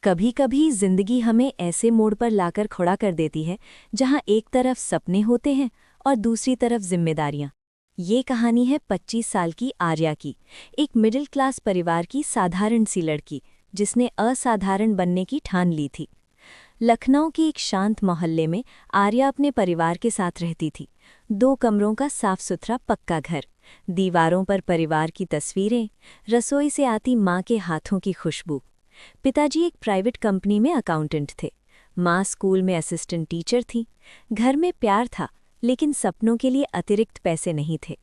कभी कभी जिंदगी हमें ऐसे मोड़ पर लाकर खड़ा कर देती है जहां एक तरफ सपने होते हैं और दूसरी तरफ जिम्मेदारियां। ये कहानी है 25 साल की आर्या की, एक मिडिल क्लास परिवार की साधारण सी लड़की जिसने असाधारण बनने की ठान ली थी। लखनऊ के एक शांत मोहल्ले में आर्या अपने परिवार के साथ रहती थी। 2 कमरों का साफ सुथरा पक्का घर, दीवारों पर परिवार की तस्वीरें, रसोई से आती माँ के हाथों की खुशबू। पिताजी एक प्राइवेट कंपनी में अकाउंटेंट थे, माँ स्कूल में असिस्टेंट टीचर थी। घर में प्यार था, लेकिन सपनों के लिए अतिरिक्त पैसे नहीं थे।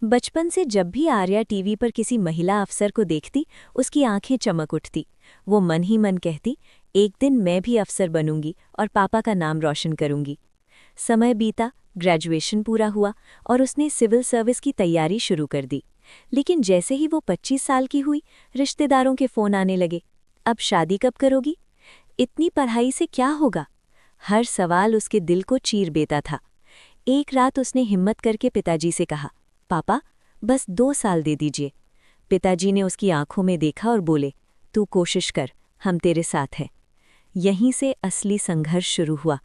बचपन से जब भी आर्या टीवी पर किसी महिला अफसर को देखती, उसकी आंखें चमक उठती। वो मन ही मन कहती, एक दिन मैं भी अफसर बनूंगी और पापा का नाम रोशन करूंगी। समय बीता, ग्रेजुएशन पूरा हुआ और उसने सिविल सर्विस की तैयारी शुरू कर दी। लेकिन जैसे ही वो 25 साल की हुई, रिश्तेदारों के फ़ोन आने लगे। अब शादी कब करोगी? इतनी पढ़ाई से क्या होगा? हर सवाल उसके दिल को चीर देता था। एक रात उसने हिम्मत करके पिताजी से कहा, पापा, बस 2 साल दे दीजिए। पिताजी ने उसकी आंखों में देखा और बोले, तू कोशिश कर, हम तेरे साथ हैं। यहीं से असली संघर्ष शुरू हुआ।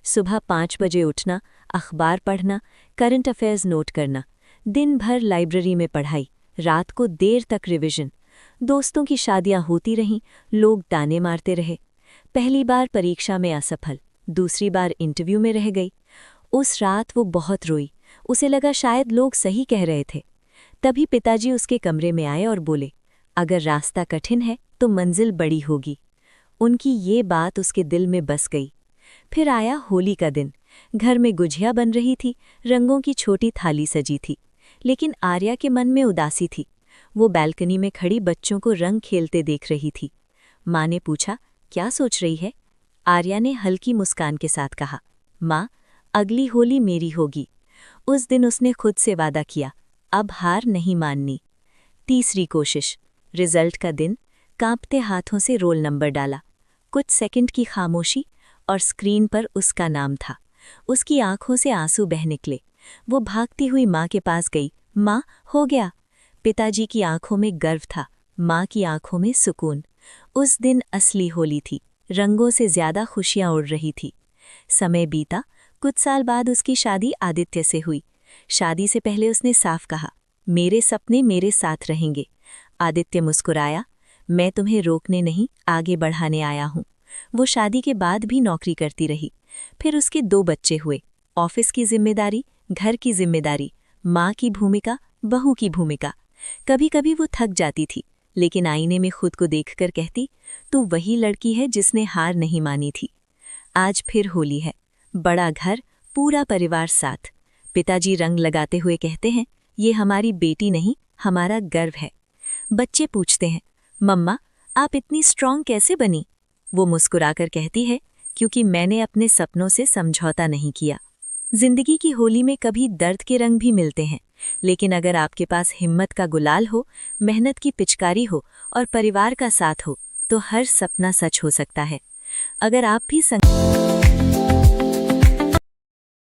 सुबह 5 बजे उठना, अखबार पढ़ना, करंट अफेयर्स नोट करना, दिन भर लाइब्रेरी में पढ़ाई, रात को देर तक रिवीजन। दोस्तों की शादियां होती रहीं, लोग ताने मारते रहे। पहली बार परीक्षा में असफल, दूसरी बार इंटरव्यू में रह गई। उस रात वो बहुत रोई। उसे लगा शायद लोग सही कह रहे थे। तभी पिताजी उसके कमरे में आए और बोले, अगर रास्ता कठिन है तो मंजिल बड़ी होगी। उनकी ये बात उसके दिल में बस गई। फिर आया होली का दिन। घर में गुझिया बन रही थी, रंगों की छोटी थाली सजी थी। लेकिन आर्या के मन में उदासी थी। वो बैल्कनी में खड़ी बच्चों को रंग खेलते देख रही थी। माँ ने पूछा, क्या सोच रही है? आर्या ने हल्की मुस्कान के साथ कहा, माँ, अगली होली मेरी होगी। उस दिन उसने खुद से वादा किया, अब हार नहीं माननी। तीसरी कोशिश। रिजल्ट का दिन। कांपते हाथों से रोल नंबर डाला। कुछ सेकंड की खामोशी और स्क्रीन पर उसका नाम था। उसकी आंखों से आंसू बह निकले। वो भागती हुई माँ के पास गई, माँ, हो गया। पिताजी की आंखों में गर्व था, माँ की आंखों में सुकून। उस दिन असली होली थी, रंगों से ज्यादा खुशियां उड़ रही थी। समय बीता। कुछ साल बाद उसकी शादी आदित्य से हुई। शादी से पहले उसने साफ कहा, मेरे सपने मेरे साथ रहेंगे। आदित्य मुस्कुराया, मैं तुम्हें रोकने नहीं, आगे बढ़ाने आया हूँ। वो शादी के बाद भी नौकरी करती रही। फिर उसके 2 बच्चे हुए। ऑफिस की जिम्मेदारी, घर की जिम्मेदारी, माँ की भूमिका, बहू की भूमिका। कभी कभी वो थक जाती थी, लेकिन आईने में खुद को देखकर कहती, तू वही लड़की है जिसने हार नहीं मानी थी। आज फिर होली है। बड़ा घर, पूरा परिवार साथ। पिताजी रंग लगाते हुए कहते हैं, ये हमारी बेटी नहीं, हमारा गर्व है। बच्चे पूछते हैं, मम्मा, आप इतनी स्ट्रांग कैसे बनी? वो मुस्कुराकर कहती है, क्योंकि मैंने अपने सपनों से समझौता नहीं किया। जिंदगी की होली में कभी दर्द के रंग भी मिलते हैं, लेकिन अगर आपके पास हिम्मत का गुलाल हो, मेहनत की पिचकारी हो और परिवार का साथ हो, तो हर सपना सच हो सकता है। अगर आप भी